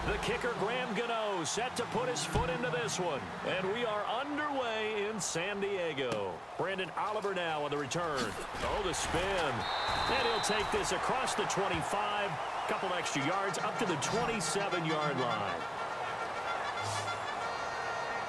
The kicker, Graham Gano, set to put his foot into this one. And we are underway in San Diego. Brandon Oliver now on the return. Oh, the spin. And he'll take this across the 25. Couple extra yards up to the 27-yard line.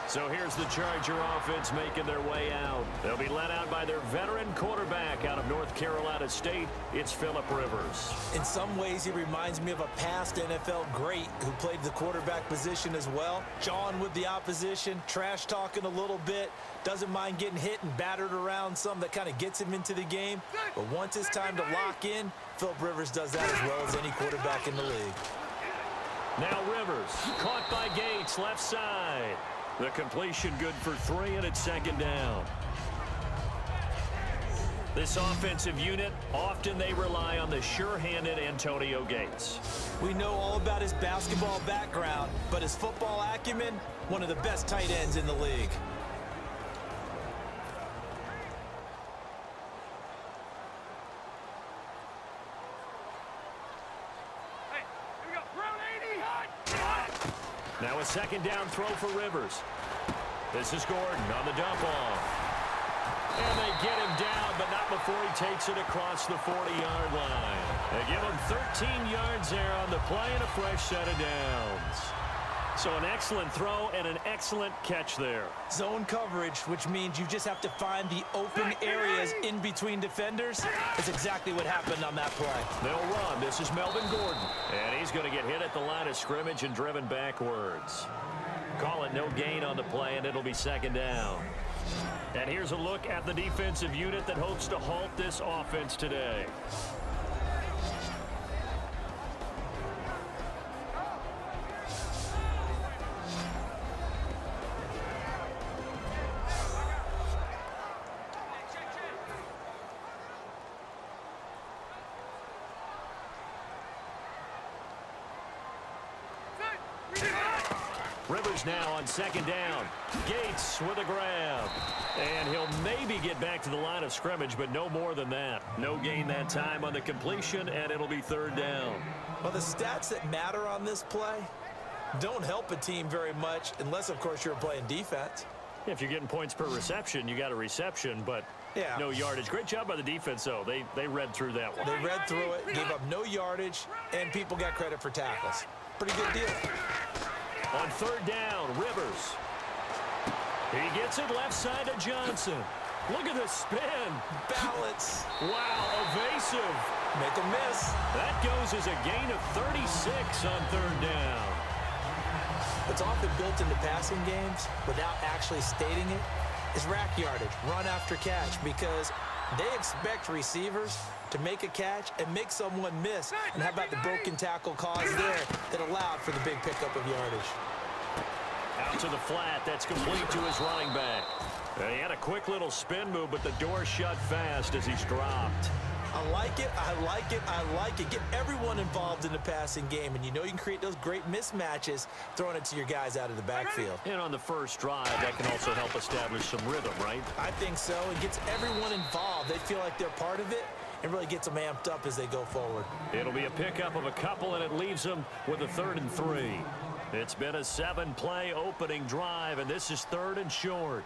So here's the Charger offense making their way out. They'll be led out by their veteran quarterback out of North Carolina State. It's Phillip Rivers. In some ways, he reminds me of a past NFL great who played the quarterback position as well. Jawing with the opposition, trash talking a little bit, doesn't mind getting hit and battered around some that kind of gets him into the game. But once it's time to lock in, Phillip Rivers does that as well as any quarterback in the league. Now Rivers, caught by Gates, left side. The completion good for 3, and it's second down. This offensive unit, often they rely on the sure-handed Antonio Gates. We know all about his basketball background, but his football acumen, one of the best tight ends in the league. Now a second down throw for Rivers. This is Gordon on the dump off. And they get him down, but not before he takes it across the 40-yard line. They give him 13 yards there on the play and a fresh set of downs. So an excellent throw and an excellent catch there. Zone coverage, which means you just have to find the open areas in between defenders. That's exactly what happened on that play. They'll run. This is Melvin Gordon. And he's going to get hit at the line of scrimmage and driven backwards. Call it no gain on the play, and it'll be second down. And here's a look at the defensive unit that hopes to halt this offense today. Rivers now on second down. Gates with a grab. And he'll maybe get back to the line of scrimmage, but no more than that. No gain that time on the completion, and it'll be third down. Well, the stats that matter on this play don't help a team very much, unless, of course, you're playing defense. If you're getting points per reception, you got a reception, but no yardage. Great job by the defense, though. They read through that one. They read through it, gave up no yardage, and people got credit for tackles. Pretty good deal. On third down, Rivers. He gets it left side to Johnson. Look at the spin. Balance. Wow, evasive. Make a miss. That goes as a gain of 36 on third down. What's often built into passing games, without actually stating it, is rack yardage, run after catch, because they expect receivers to make a catch and make someone miss. And how about the broken tackle cause there that allowed for the big pickup of yardage? Out to the flat. That's complete to his running back. He had a quick little spin move, but the door shut fast as he's dropped. I like it, I like it, I like it. Get everyone involved in the passing game, and you know you can create those great mismatches throwing it to your guys out of the backfield. And on the first drive, that can also help establish some rhythm, right? I think so. It gets everyone involved. They feel like they're part of it. It really gets them amped up as they go forward. It'll be a pickup of a couple, and it leaves them with a 3rd and 3. It's been a 7-play opening drive, and this is 3rd and short.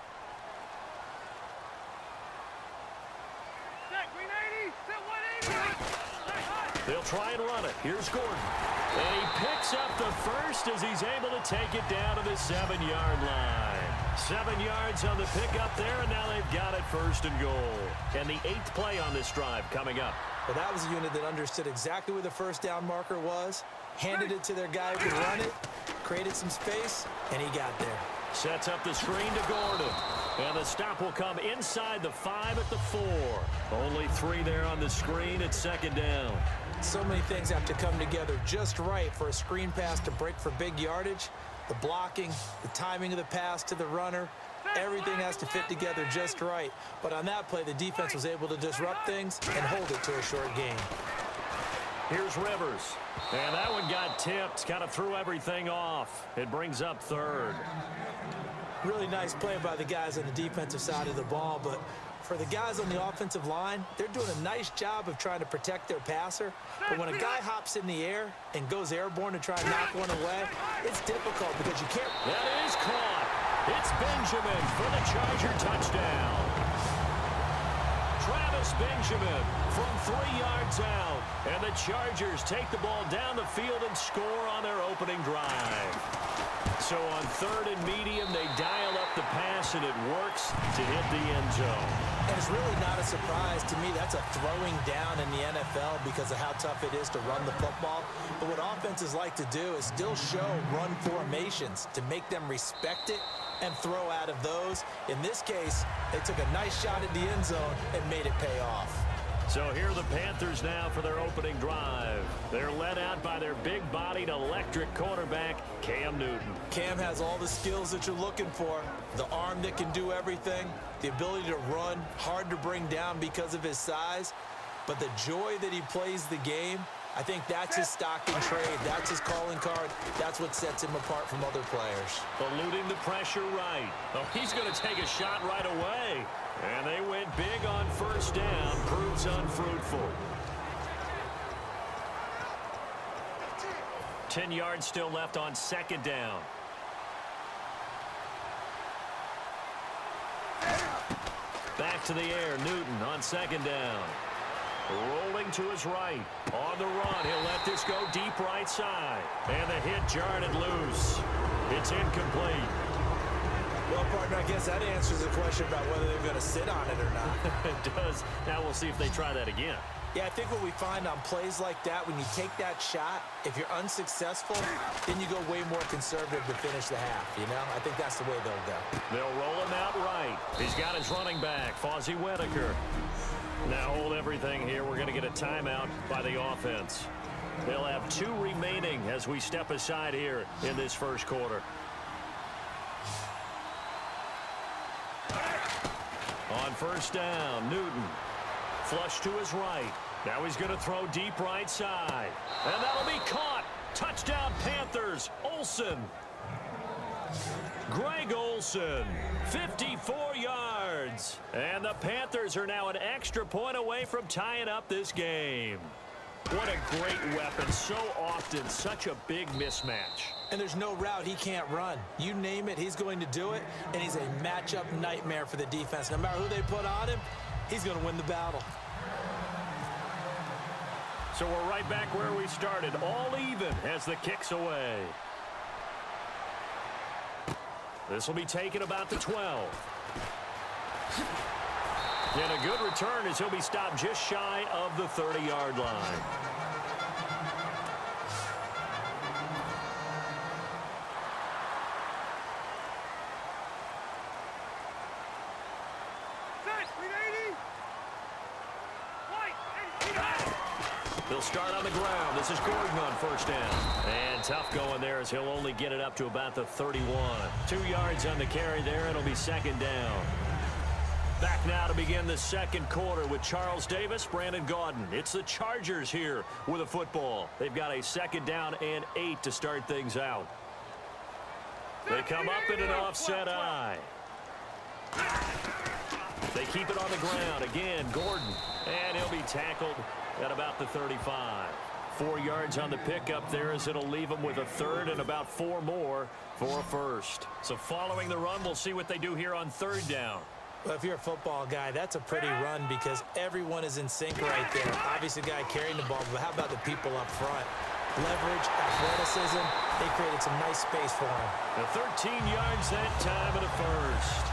They'll try and run it. Here's Gordon. And he picks up the first as he's able to take it down to the 7-yard line. 7 yards on the pickup there, and now they've got it 1st and goal. And the 8th play on this drive coming up. Well, that was a unit that understood exactly where the first down marker was, handed it to their guy who could run it, created some space, and he got there. Sets up the screen to Gordon. And the stop will come inside the 5 at the 4. Only 3 there on the screen at 2nd down. So many things have to come together just right for a screen pass to break for big yardage. The blocking, the timing of the pass to the runner, everything has to fit together just right. But on that play, the defense was able to disrupt things and hold it to a short gain. Here's Rivers. And that one got tipped, kind of threw everything off. It brings up 3rd. Really nice play by the guys on the defensive side of the ball, but For the guys on the offensive line, they're doing a nice job of trying to protect their passer. But when a guy hops in the air and goes airborne to try and knock one away, it's difficult because you can't. That is caught. It's Benjamin for the Charger touchdown. Travis Benjamin from 3 yards out. And the Chargers take the ball down the field and score on their opening drive. So on 3rd and medium, they dial up the pass, and it works to hit the end zone. And it's really not a surprise to me. That's a throwing down in the NFL because of how tough it is to run the football. But what offenses like to do is still show run formations to make them respect it and throw out of those. In this case, they took a nice shot at the end zone and made it pay off. So here are the Panthers now for their opening drive. They're led out by their big-bodied electric quarterback, Cam Newton. Cam has all the skills that you're looking for. The arm that can do everything, the ability to run, hard to bring down because of his size. But the joy that he plays the game, I think that's his stock in trade. That's his calling card. That's what sets him apart from other players. Eluding the pressure right. Oh, he's going to take a shot right away. And they went big on first down. Proves unfruitful. 10 yards still left on second down. Back to the air. Newton on second down. Rolling to his right. On the run. He'll let this go deep right side. And the hit jarred it loose. It's incomplete. Well, partner, I guess that answers the question about whether they're going to sit on it or not. It does. Now we'll see if they try that again. Yeah, I think what we find on plays like that, when you take that shot, if you're unsuccessful, then you go way more conservative to finish the half, you know? I think that's the way they'll go. They'll roll him out right. He's got his running back, Fozzie Whitaker. Now hold everything here. We're going to get a timeout by the offense. They'll have 2 remaining as we step aside here in this first quarter. On first down, Newton. Flush to his right. Now he's going to throw deep right side. And that'll be caught. Touchdown, Panthers. Olsen. Greg Olsen, 54 yards. And the Panthers are now an extra point away from tying up this game. What a great weapon. So often, such a big mismatch. And there's no route he can't run. You name it, he's going to do it. And he's a matchup nightmare for the defense. No matter who they put on him, he's going to win the battle. So we're right back where we started. All even as the kick's away. This will be taken about the 12. And a good return as he'll be stopped just shy of the 30-yard line. He'll start on the ground. This is Gordon on first down. And tough going there as he'll only get it up to about the 31. 2 yards on the carry there. It'll be second down. Back now to begin the second quarter with Charles Davis, Brandon Gaudin. It's the Chargers here with a football. They've got a second down and 8 to start things out. They come up in an offset eye. They keep it on the ground. Again, Gordon. And he'll be tackled at about the 35. 4 yards on the pickup there as it'll leave him with a third and about 4 more for a first. So following the run, we'll see what they do here on third down. Well, if you're a football guy, that's a pretty run because everyone is in sync right there. Obviously, the guy carrying the ball, but how about the people up front? Leverage, athleticism, they created some nice space for him. The 13 yards that time of the first.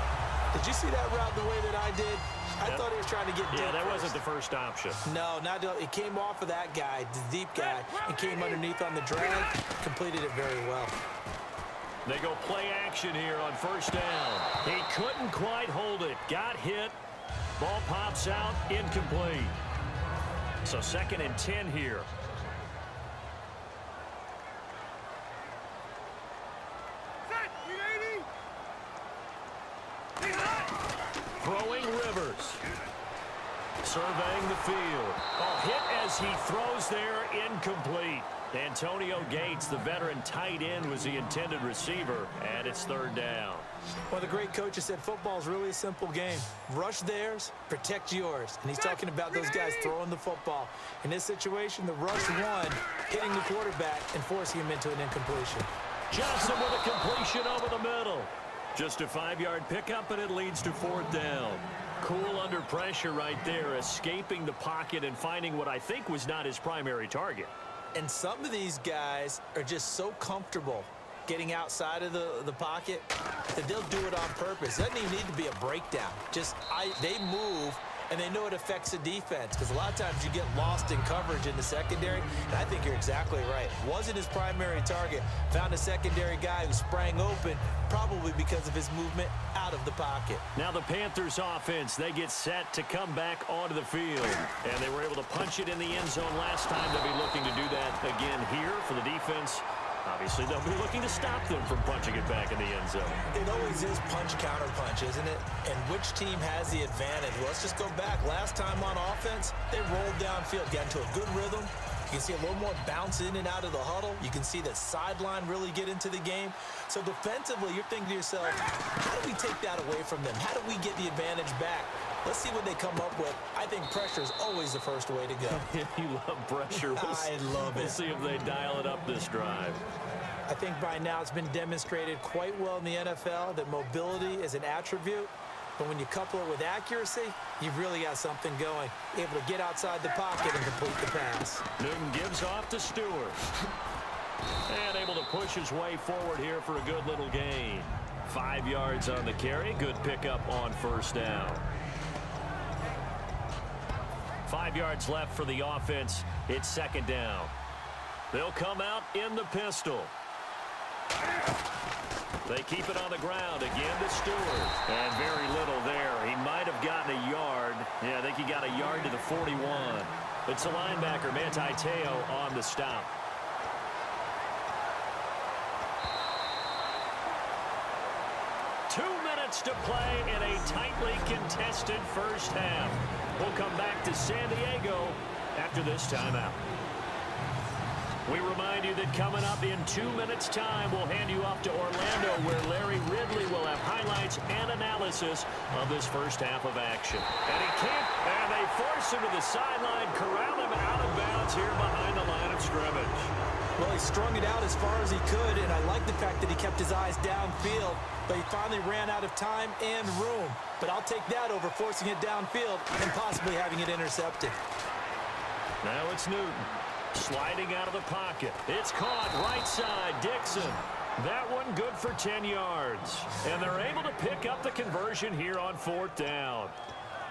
Did you see that route the way that I did? I thought he was trying to get deep. Yeah, that wasn't the first option. No, it came off of that guy, the deep guy, and came underneath on the drag, completed it very well. They go play action here on first down. He couldn't quite hold it. Got hit. Ball pops out. Incomplete. So second and 10 here. Throwing Rivers. Surveying the field. Oh, hit as as he throws there, incomplete. Antonio Gates, the veteran tight end, was the intended receiver, and it's third down. One of the great coaches said football is really a simple game. Rush theirs, protect yours. And he's talking about those guys throwing the football. In this situation, the rush one, hitting the quarterback and forcing him into an incompletion. Johnson with a completion over the middle. Just a 5-yard pickup, and it leads to fourth down. Cool under pressure right there, escaping the pocket and finding what I think was not his primary target. And some of these guys are just so comfortable getting outside of the pocket that they'll do it on purpose. It doesn't even need to be a breakdown. They move, and they know it affects the defense because a lot of times you get lost in coverage in the secondary, and I think you're exactly right. Wasn't his primary target. Found a secondary guy who sprang open, probably because of his movement out of the pocket. Now the Panthers offense, they get set to come back onto the field. And they were able to punch it in the end zone last time. They'll be looking to do that again here for the defense. Obviously, they'll be looking to stop them from punching it back in the end zone. It always is punch-counter-punch, isn't it? And which team has the advantage? Well, let's just go back. Last time on offense, they rolled downfield, got into a good rhythm. You can see a little more bounce in and out of the huddle. You can see the sideline really get into the game. So defensively, you're thinking to yourself, how do we take that away from them? How do we get the advantage back? Let's see what they come up with. I think pressure is always the first way to go. You love pressure. I love it. We'll see if they dial it up this drive. I think by now it's been demonstrated quite well in the NFL that mobility is an attribute. But when you couple it with accuracy, you've really got something going. Able to get outside the pocket and complete the pass. Newton gives off to Stewart. And able to push his way forward here for a good little gain. 5 yards on the carry. Good pickup on first down. 5 yards left for the offense. It's second down. They'll come out in the pistol. They keep it on the ground again to Stewart. And very little there. He might have gotten a yard. Yeah, I think he got a yard to the 41. It's the linebacker, Manti Te'o, on the stop. To play in a tightly contested first half. We'll come back to San Diego after this timeout. We remind you that coming up in 2 minutes' time, we'll hand you off to Orlando, where Larry Ridley will have highlights and analysis of this first half of action. And he can't, and they force him to the sideline, corral him out of bounds here behind the line of scrimmage. Well, he strung it out as far as he could, and I like the fact that he kept his eyes downfield, but he finally ran out of time and room. But I'll take that over forcing it downfield and possibly having it intercepted. Now it's Newton sliding out of the pocket. It's caught right side, Dixon. That one good for 10 yards. And they're able to pick up the conversion here on fourth down.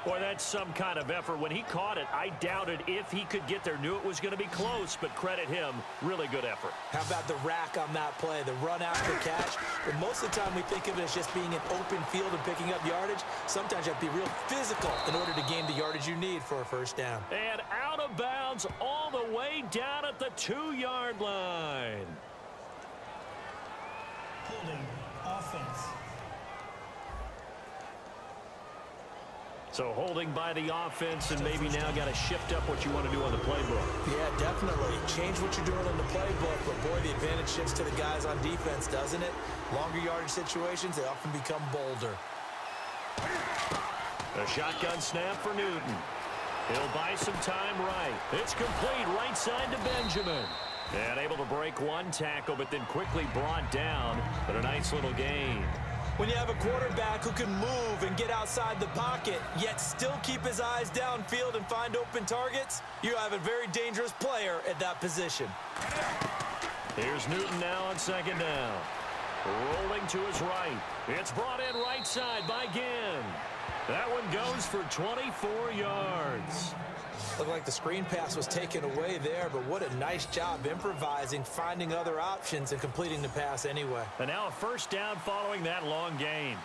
Boy, that's some kind of effort. When he caught it, I doubted if he could get there. Knew it was going to be close, but credit him. Really good effort. How about the rack on that play, the run after catch? But most of the time we think of it as just being an open field and picking up yardage. Sometimes you have to be real physical in order to gain the yardage you need for a first down. And out of bounds all the way down at the 2-yard line. Holding offense. So holding by the offense, and maybe now got to shift up what you want to do on the playbook. Yeah, definitely. Change what you're doing on the playbook, but boy, the advantage shifts to the guys on defense, doesn't it? Longer yardage situations, they often become bolder. A shotgun snap for Newton. He'll buy some time right. It's complete right side to Benjamin. And able to break one tackle, but then quickly brought down. But a nice little gain. When you have a quarterback who can move and get outside the pocket, yet still keep his eyes downfield and find open targets, you have a very dangerous player at that position. Here's Newton now on second down. Rolling to his right. It's brought in right side by Ginn. That one goes for 24 yards. Looked like the screen pass was taken away there, but what a nice job improvising, finding other options, and completing the pass anyway. And now a first down following that long gain.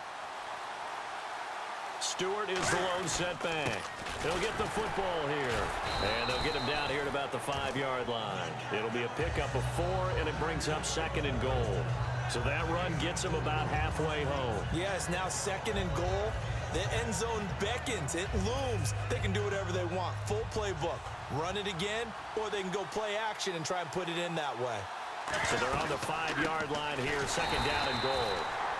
Stewart is the lone setback. He'll get the football here. And they'll get him down here at about the 5-yard line. It'll be a pickup of 4, and it brings up second and goal. So that run gets him about halfway home. Yeah, it's now second and goal. The end zone beckons. It looms. They can do whatever they want. Full playbook. Run it again, or they can go play action and try and put it in that way. So they're on the 5-yard line here, second down and goal.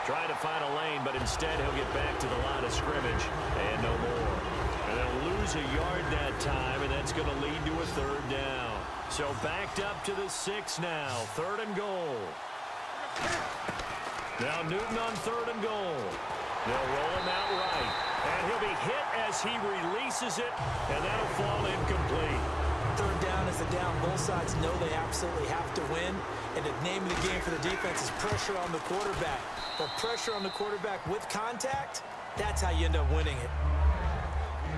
Trying to find a lane, but instead he'll get back to the line of scrimmage and no more. And they'll lose a yard that time, and that's going to lead to a third down. So backed up to the 6 now, third and goal. Now Newton on third and goal. They'll roll him out right. And he'll be hit as he releases it, and that'll fall incomplete. Third down is the down. Both sides know they absolutely have to win. And the name of the game for the defense is pressure on the quarterback. But pressure on the quarterback with contact, that's how you end up winning it.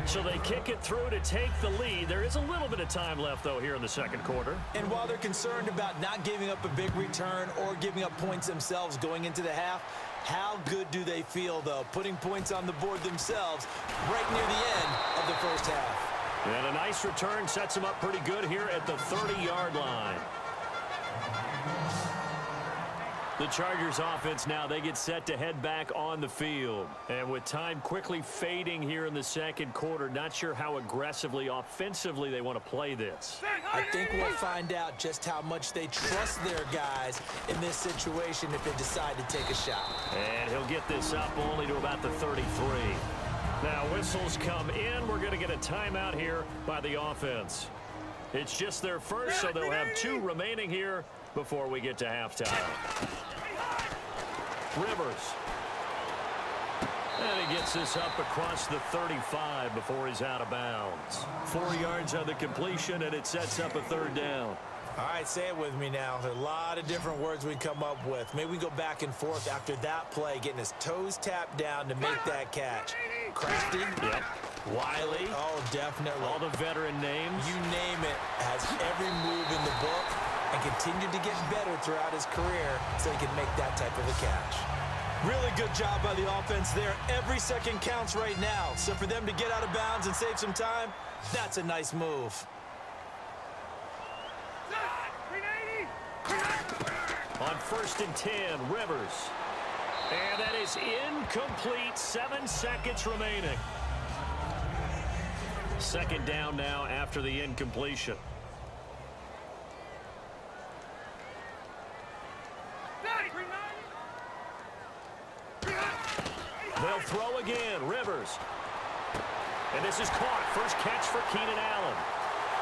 So they kick it through to take the lead. There is a little bit of time left, though, here in the second quarter. And while they're concerned about not giving up a big return or giving up points themselves going into the half, how good do they feel, though, putting points on the board themselves right near the end of the first half? And a nice return sets them up pretty good here at the 30-yard line. The Chargers offense now, they get set to head back on the field. And with time quickly fading here in the second quarter, not sure how aggressively, offensively they want to play this. I think we'll find out just how much they trust their guys in this situation if they decide to take a shot. And he'll get this up only to about the 33. Now whistles come in. We're going to get a timeout here by the offense. It's just their first, so they'll have 2 remaining here before we get to halftime. Rivers. And he gets this up across the 35 before he's out of bounds. 4 yards on the completion, and it sets up a third down. All right, say it with me now. There are a lot of different words we come up with. Maybe we go back and forth after that play, getting his toes tapped down to make that catch. Crafty. Yep. Wiley. Oh, definitely. All the veteran names. You name it. Has every move in the book and continued to get better throughout his career so he can make that type of a catch. Really good job by the offense there. Every second counts right now. So for them to get out of bounds and save some time, that's a nice move. On 1st and 10, Rivers. And that is incomplete. 7 seconds remaining. Second down now after the incompletion. They'll throw again. Rivers. And this is caught. First catch for Keenan Allen.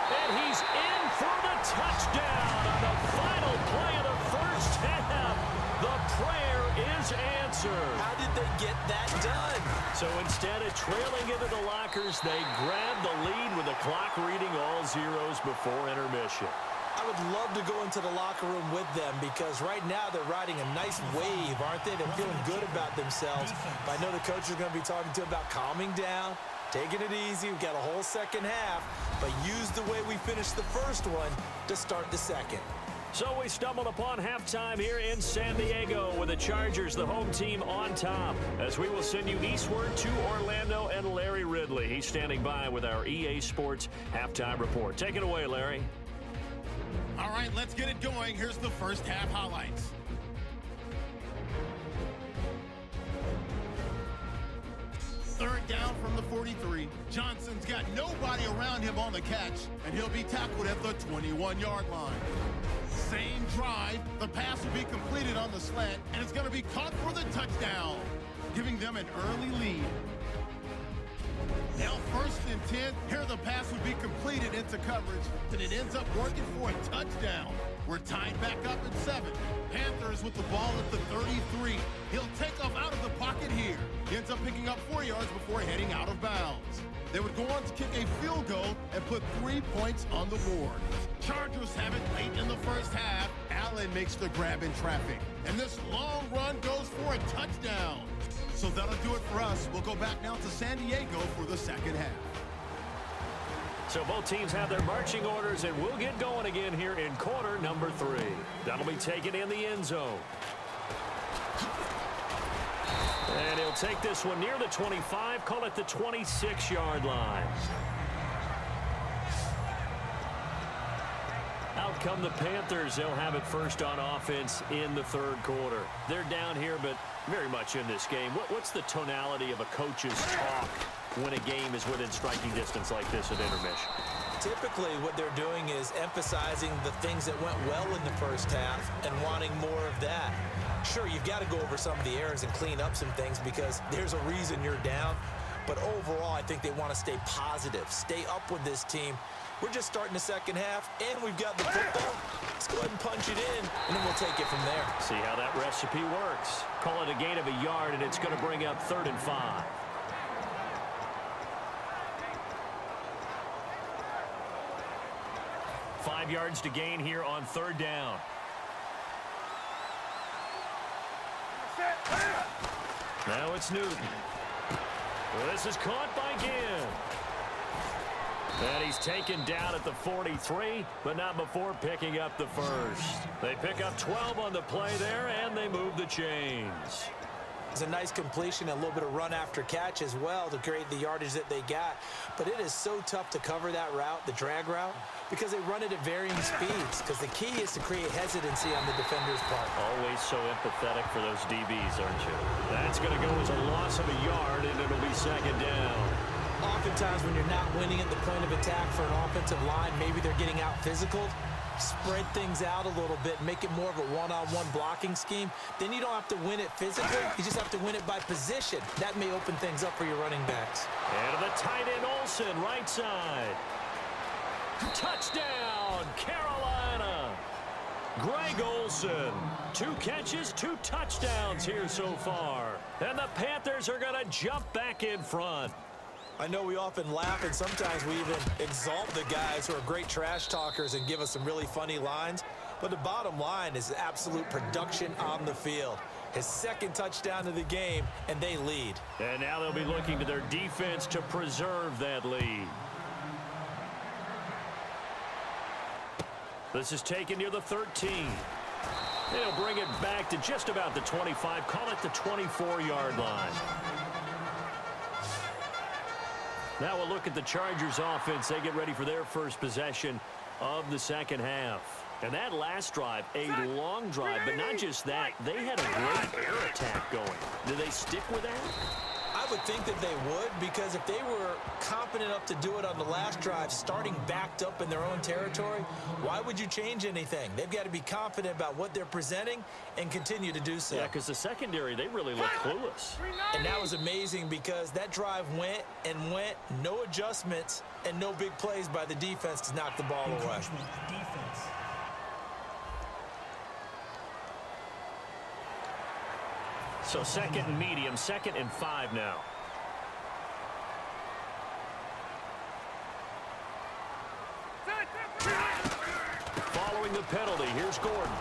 And he's in for the touchdown on the final play of the first half. The prayer is answered. How did they get that done? So instead of trailing into the lockers, they grabbed the lead with the clock reading all zeros before intermission. I would love to go into the locker room with them because right now they're riding a nice wave, aren't they? They're feeling good about themselves. But I know the coach is going to be talking to them about calming down, taking it easy. We've got a whole second half, but use the way we finished the first one to start the second. So we stumbled upon halftime here in San Diego with the Chargers, the home team, on top. As we will send you eastward to Orlando and Larry Ridley. He's standing by with our EA Sports halftime report. Take it away, Larry. All right, let's get it going. Here's the first half highlights. Third down from the 43. Johnson's got nobody around him on the catch, and he'll be tackled at the 21-yard line. Same drive, the pass will be completed on the slant, and it's going to be caught for the touchdown, giving them an early lead. Now 1st and 10, here the pass would be completed into coverage, and it ends up working for a touchdown. We're tied back up at 7. Panthers with the ball at the 33. He'll take off out of the pocket here. He ends up picking up 4 yards before heading out of bounds. They would go on to kick a field goal and put 3 points on the board. Chargers have it late in the first half. Allen makes the grab in traffic, and this long run goes for a touchdown. So that'll do it for us. We'll go back now to San Diego for the second half. So both teams have their marching orders, and we'll get going again here in quarter number 3. That'll be taken in the end zone. And he'll take this one near the 25, call it the 26-yard line. Out come the Panthers. They'll have it first on offense in the third quarter. They're down here, but very much in this game. What's the tonality of a coach's talk when a game is within striking distance like this at intermission? Typically, what they're doing is emphasizing the things that went well in the first half and wanting more of that. Sure, you've got to go over some of the errors and clean up some things because there's a reason you're down. But overall, I think they want to stay positive, stay up with this team. We're just starting the second half, and we've got the football. Let's go ahead and punch it in, and then we'll take it from there. See how that recipe works. Call it a gain of a yard, and it's going to bring up 3rd and 5. Five yards to gain here on 3rd down. Now it's Newton. Well, this is caught by Ginn. And he's taken down at the 43, but not before picking up the first. They pick up 12 on the play there, and they move the chains. It's a nice completion, a little bit of run after catch as well to create the yardage that they got. But it is so tough to cover that route, the drag route, because they run it at varying speeds. Because the key is to create hesitancy on the defender's part. Always so empathetic for those DBs, aren't you? That's going to go as a loss of a yard, and it'll be 2nd down. Oftentimes when you're not winning at the point of attack for an offensive line, maybe they're getting out physical. Spread things out a little bit, make it more of a one-on-one blocking scheme. Then you don't have to win it physically. You just have to win it by position. That may open things up for your running backs. And the tight end Olsen, right side. Touchdown, Carolina. Greg Olsen, 2 catches, 2 touchdowns here so far. And the Panthers are going to jump back in front. I know we often laugh, and sometimes we even exalt the guys who are great trash talkers and give us some really funny lines. But the bottom line is absolute production on the field. His 2nd touchdown of the game, and they lead. And now they'll be looking to their defense to preserve that lead. This is taken near the 13. They'll bring it back to just about the 25. Call it the 24-yard line. Now we'll look at the Chargers offense. They get ready for their first possession of the second half. And that last drive, a long drive, but not just that. They had a great air attack going. Do they stick with that? I would think that they would, because if they were confident enough to do it on the last drive, starting backed up in their own territory, why would you change anything? They've got to be confident about what they're presenting and continue to do so. Yeah, because the secondary, they really look clueless. And that was amazing because that drive went and went, no adjustments, and no big plays by the defense to knock the ball away. Defense. So 2nd and medium, 2nd and 5 now. Following the penalty, here's Gordon.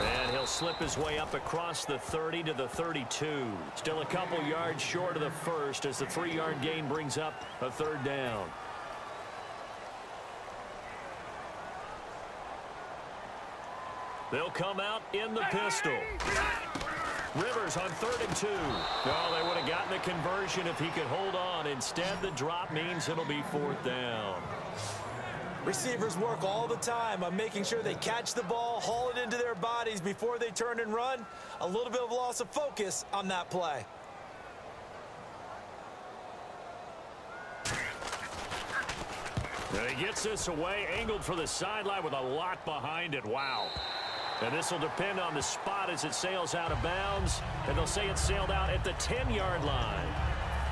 And he'll slip his way up across the 30 to the 32. Still a couple yards short of the first as the 3-yard gain brings up a 3rd down. They'll come out in the pistol. Rivers on 3rd and 2. Oh, they would have gotten the conversion if he could hold on. Instead, the drop means it'll be 4th down. Receivers work all the time on making sure they catch the ball, haul it into their bodies before they turn and run. A little bit of loss of focus on that play. And he gets this away, angled for the sideline with a lot behind it. Wow. And this will depend on the spot as it sails out of bounds. And they'll say it sailed out at the 10-yard line.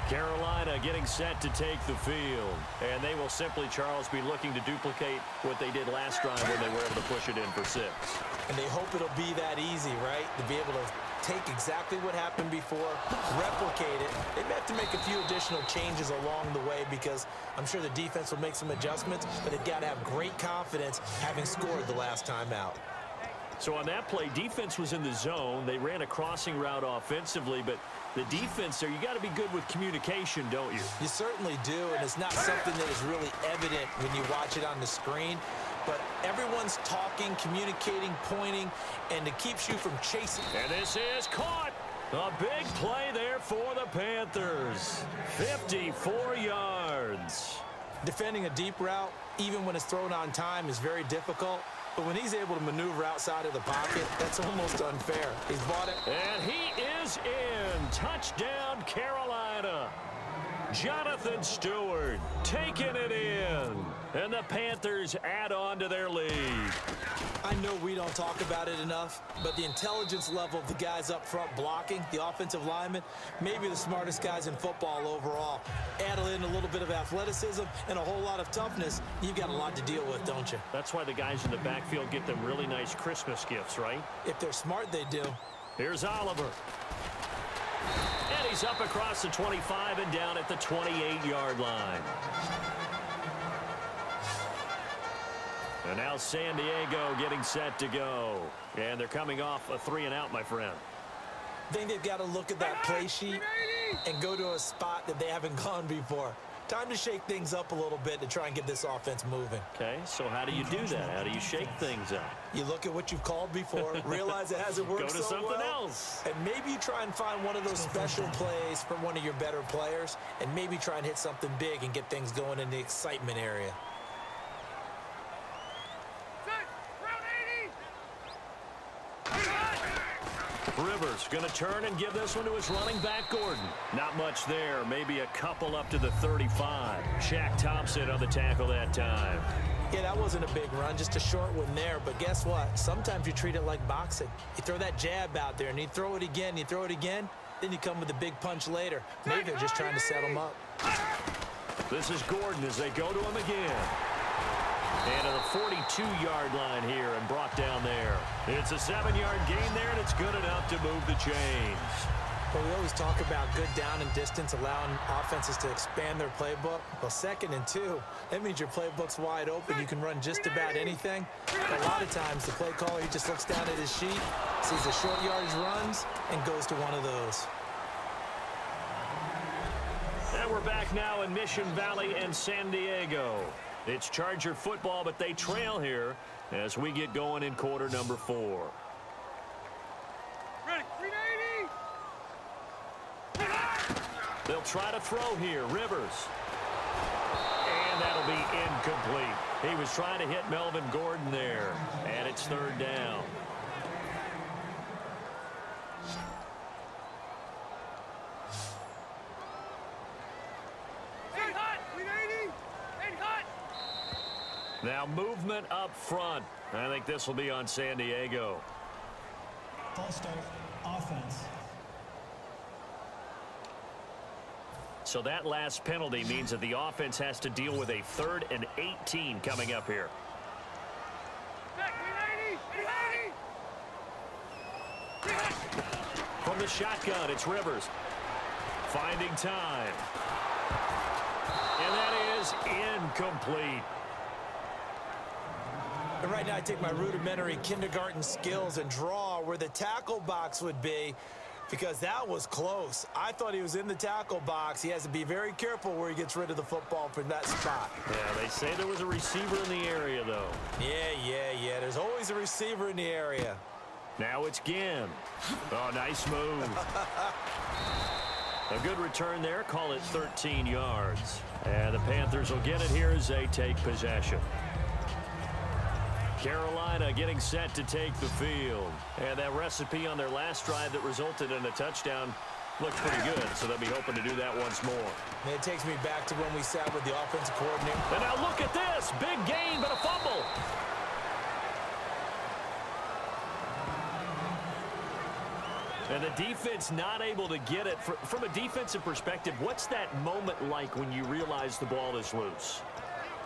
Carolina getting set to take the field. And they will simply, Charles, be looking to duplicate what they did last drive when they were able to push it in for 6. And they hope it'll be that easy, right? To be able to take exactly what happened before, replicate it. They may have to make a few additional changes along the way because I'm sure the defense will make some adjustments, but they've got to have great confidence having scored the last time out. So on that play, defense was in the zone. They ran a crossing route offensively, but the defense there, you got to be good with communication, don't you? You certainly do, and it's not something that is really evident when you watch it on the screen. But everyone's talking, communicating, pointing, and it keeps you from chasing. And this is caught. A big play there for the Panthers. 54 yards. Defending a deep route, even when it's thrown on time, is very difficult. But when he's able to maneuver outside of the pocket, that's almost unfair. He's bought it. And he is in. Touchdown, Carolina. Jonathan Stewart taking it in. And the Panthers add on to their lead. I know we don't talk about it enough, but the intelligence level of the guys up front blocking, the offensive linemen, maybe the smartest guys in football overall. Add in a little bit of athleticism and a whole lot of toughness, you've got a lot to deal with, don't you? That's why the guys in the backfield get them really nice Christmas gifts, right? If they're smart, they do. Here's Oliver. And he's up across the 25 and down at the 28-yard line. And now San Diego getting set to go. And they're coming off a 3-and-out, my friend. I think they've got to look at that play sheet and go to a spot that they haven't gone before. Time to shake things up a little bit to try and get this offense moving. Okay, so how do you do that? How do you shake things up? You look at what you've called before, realize it hasn't worked so well. Go to something else. And maybe you try and find one of those special plays from one of your better players, and maybe try and hit something big and get things going in the excitement area. Rivers going to turn and give this one to his running back, Gordon. Not much there. Maybe a couple up to the 35. Shaq Thompson on the tackle that time. Yeah, that wasn't a big run, just a short one there. But guess what? Sometimes you treat it like boxing. You throw that jab out there, and you throw it again, you throw it again, then you come with a big punch later. Maybe they're just trying to set him up. This is Gordon as they go to him again. And to the 42-yard line here and brought down there. It's a 7-yard gain there, and it's good enough to move the chains. Well, we always talk about good down and distance, allowing offenses to expand their playbook. Well, 2nd and 2, that means your playbook's wide open. You can run just about anything. A lot of times, the play caller, he just looks down at his sheet, sees the short yardage runs, and goes to one of those. And we're back now in Mission Valley and San Diego. It's Charger football, but they trail here as we get going in quarter number 4. Ready, 380. They'll try to throw here. Rivers. And that'll be incomplete. He was trying to hit Melvin Gordon there. And it's 3rd down. Now movement up front. I think this will be on San Diego. False start, offense. So that last penalty means that the offense has to deal with a 3rd and 18 coming up here. From the shotgun, it's Rivers. Finding time. And that is incomplete. And right now I take my rudimentary kindergarten skills and draw where the tackle box would be, because that was close. I thought he was in the tackle box. He has to be very careful where he gets rid of the football from that spot. Yeah, they say there was a receiver in the area, though. Yeah. There's always a receiver in the area. Now it's Ginn. Oh, nice move. A good return there. Call it 13 yards. And the Panthers will get it here as they take possession. Carolina getting set to take the field. And that recipe on their last drive that resulted in a touchdown looked pretty good, so they'll be hoping to do that once more. And it takes me back to when we sat with the offensive coordinator. And now look at this. Big gain, but a fumble. And the defense not able to get it. From a defensive perspective, what's that moment like when you realize the ball is loose?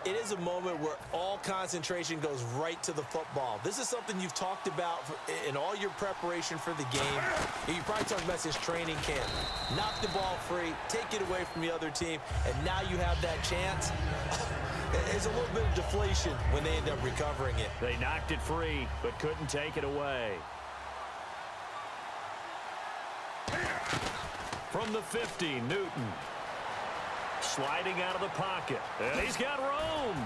It is a moment where all concentration goes right to the football. This is something you've talked about in all your preparation for the game. You probably talked about this training camp. Knock the ball free, take it away from the other team, and now you have that chance. There's a little bit of deflation when they end up recovering it. They knocked it free, but couldn't take it away. From the 50, Newton. Sliding out of the pocket. And he's got room.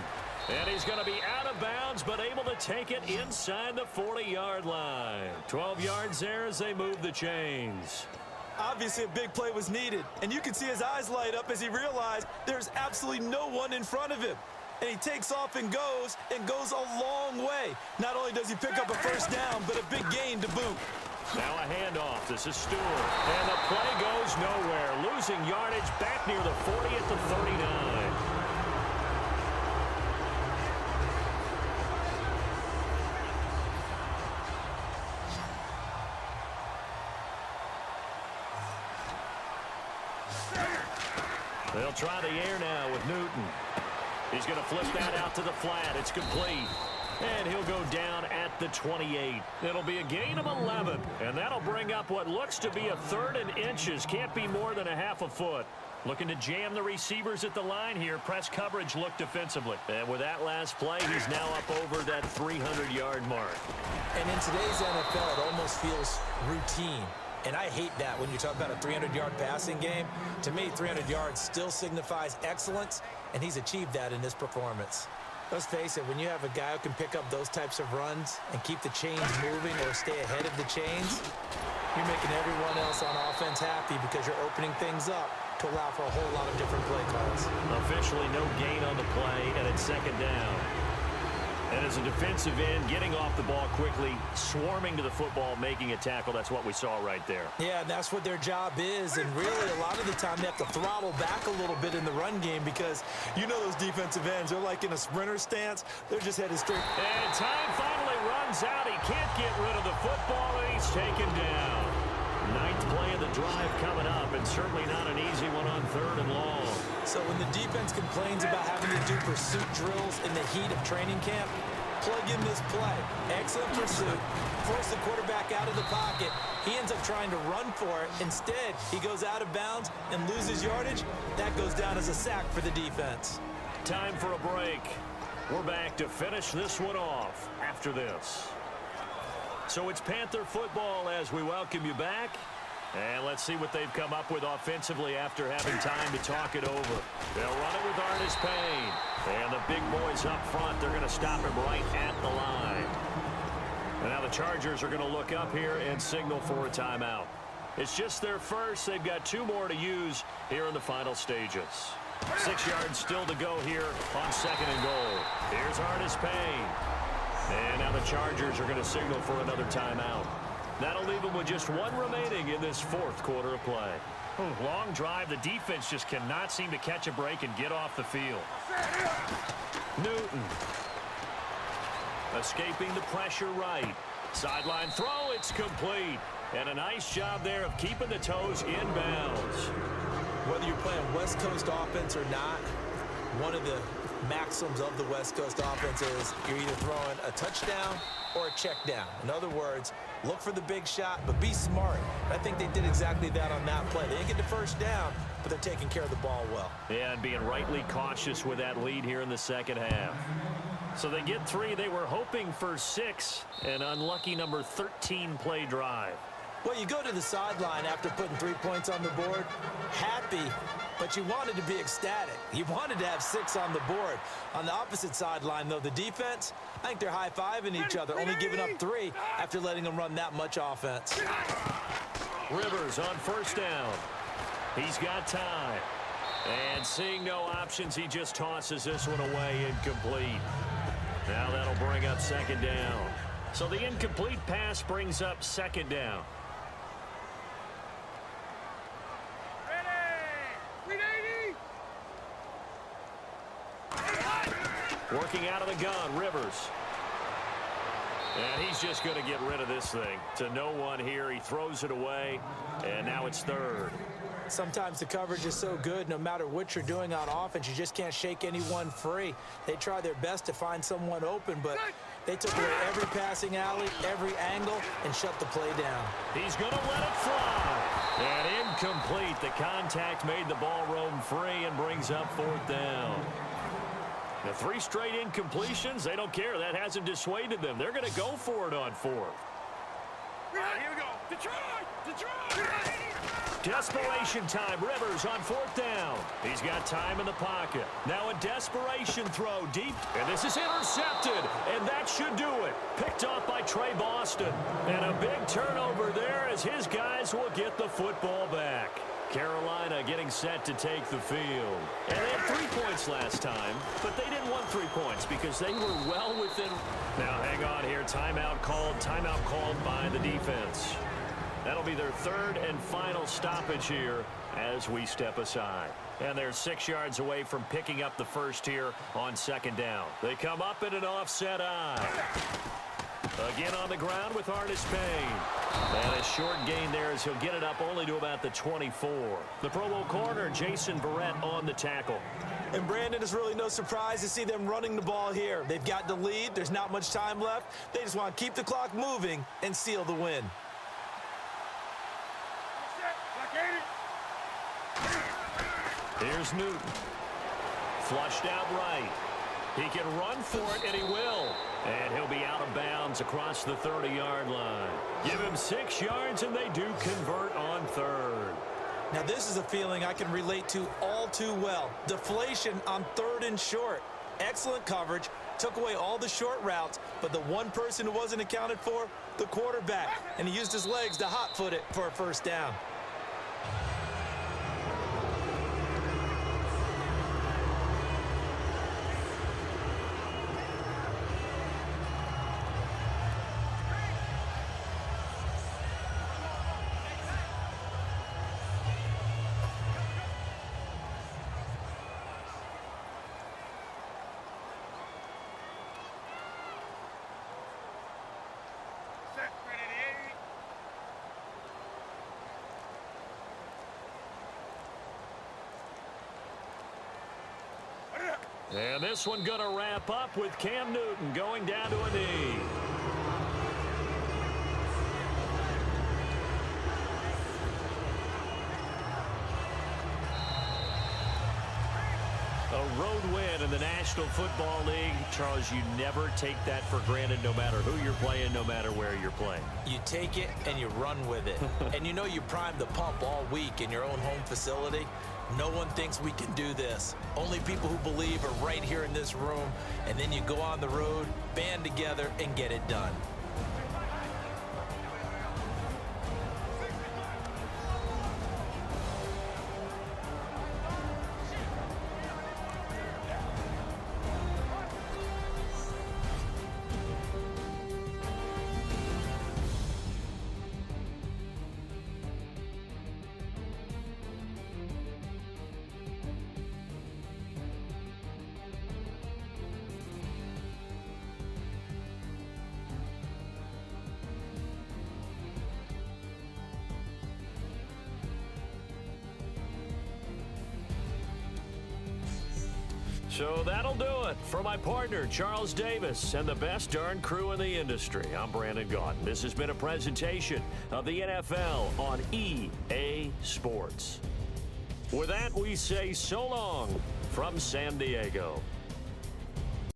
And he's going to be out of bounds, but able to take it inside the 40-yard line. 12 yards there as they move the chains. Obviously, a big play was needed, and you can see his eyes light up as he realized there's absolutely no one in front of him. And he takes off and goes a long way. Not only does he pick up a first down, but a big gain to boot. Now a handoff. This is Stewart. And the play goes nowhere. Losing yardage back near the 40 at the 39. They'll try the air now with Newton. He's going to flip that out to the flat. It's complete. And he'll go down at the 28. It'll be a gain of 11. And that'll bring up what looks to be a 3rd and inches. Can't be more than a half a foot. Looking to jam the receivers at the line here. Press coverage look defensively. And with that last play, he's now up over that 300-yard mark. And in today's NFL, it almost feels routine. And I hate that when you talk about a 300-yard passing game. To me, 300 yards still signifies excellence, and he's achieved that in this performance. Let's face it, when you have a guy who can pick up those types of runs and keep the chains moving or stay ahead of the chains, you're making everyone else on offense happy because you're opening things up to allow for a whole lot of different play calls. Officially no gain on the play, and it's 2nd down. And as a defensive end, getting off the ball quickly, swarming to the football, making a tackle, that's what we saw right there. Yeah, and that's what their job is. And really, a lot of the time, they have to throttle back a little bit in the run game because you know those defensive ends, they're like in a sprinter stance. They're just headed straight. And time finally runs out. He can't get rid of the football, and he's taken down. 9th play of the drive coming up, and certainly not an easy one on 3rd and long. So when the defense complains about having to do pursuit drills in the heat of training camp, plug in this play. Excellent pursuit. Force the quarterback out of the pocket. He ends up trying to run for it. Instead, he goes out of bounds and loses yardage. That goes down as a sack for the defense. Time for a break. We're back to finish this one off after this. So it's Panther football as we welcome you back. And let's see what they've come up with offensively after having time to talk it over. They'll run it with Artis Payne. And the big boys up front, they're going to stop him right at the line. And now the Chargers are going to look up here and signal for a timeout. It's just their first. They've got 2 more to use here in the final stages. 6 yards still to go here on 2nd and goal. Here's Artis Payne. And now the Chargers are going to signal for another timeout. That'll leave them with just 1 remaining in this 4th quarter of play. Long drive. The defense just cannot seem to catch a break and get off the field. Newton. Escaping the pressure right. Sideline throw. It's complete. And a nice job there of keeping the toes in bounds. Whether you're playing West Coast offense or not, one of the maxims of the West Coast offense is you're either throwing a touchdown or a check down. In other words, look for the big shot, but be smart. I think they did exactly that on that play. They didn't get the first down, but they're taking care of the ball well. Yeah, and being rightly cautious with that lead here in the 2nd half. So they get 3. They were hoping for 6. An unlucky number 13 play drive. Well, you go to the sideline after putting 3 points on the board, happy, but you wanted to be ecstatic. You wanted to have 6 on the board. On the opposite sideline, though, the defense, I think they're high-fiving each other, only giving up 3 after letting them run that much offense. Rivers on 1st down. He's got time. And seeing no options, he just tosses this one away incomplete. Now that'll bring up 2nd down. So the incomplete pass brings up 2nd down. Working out of the gun, Rivers. And he's just going to get rid of this thing. To no one here. He throws it away, and now it's 3rd. Sometimes the coverage is so good, no matter what you're doing on offense, you just can't shake anyone free. They try their best to find someone open, but they took away every passing alley, every angle, and shut the play down. He's going to let it fly. And incomplete. The contact made the ball roam free and brings up 4th down. The 3 straight incompletions, they don't care. That hasn't dissuaded them. They're going to go for it on 4th. Here we go. Detroit! Desperation time. Rivers on 4th down. He's got time in the pocket. Now a desperation throw deep. And this is intercepted. And that should do it. Picked off by Trey Boston. And a big turnover there as his guys will get the football back. Carolina getting set to take the field. And they had 3 points last time, but they didn't want 3 points because they were well within. Now hang on here. Timeout called by the defense. That'll be their 3rd and final stoppage here as we step aside. And they're 6 yards away from picking up the first here on 2nd down. They come up in an offset eye. Again on the ground with Artis Payne. And a short gain there as he'll get it up only to about the 24. The Pro Bowl corner, Jason Verrett, on the tackle. And Brandon, is really no surprise to see them running the ball here. They've got the lead. There's not much time left. They just want to keep the clock moving and seal the win. Here's Newton. Flushed out right. He can run for it, and he will. And he'll be out of bounds across the 30-yard line. Give him 6 yards, and they do convert on 3rd. Now, this is a feeling I can relate to all too well. Deflation on 3rd and short. Excellent coverage. Took away all the short routes, but the one person who wasn't accounted for, the quarterback. And he used his legs to hot-foot it for a 1st down. And this one going to wrap up with Cam Newton going down to a knee. A road win in the National Football League. Charles, you never take that for granted no matter who you're playing, no matter where you're playing. You take it and you run with it. And you know you primed the pump all week in your own home facility. No one thinks we can do this. Only people who believe are right here in this room. And then you go on the road, band together, and get it done. So that'll do it. For my partner, Charles Davis, and the best darn crew in the industry, I'm Brandon Gaudin. This has been a presentation of the NFL on EA Sports. With that, we say so long from San Diego.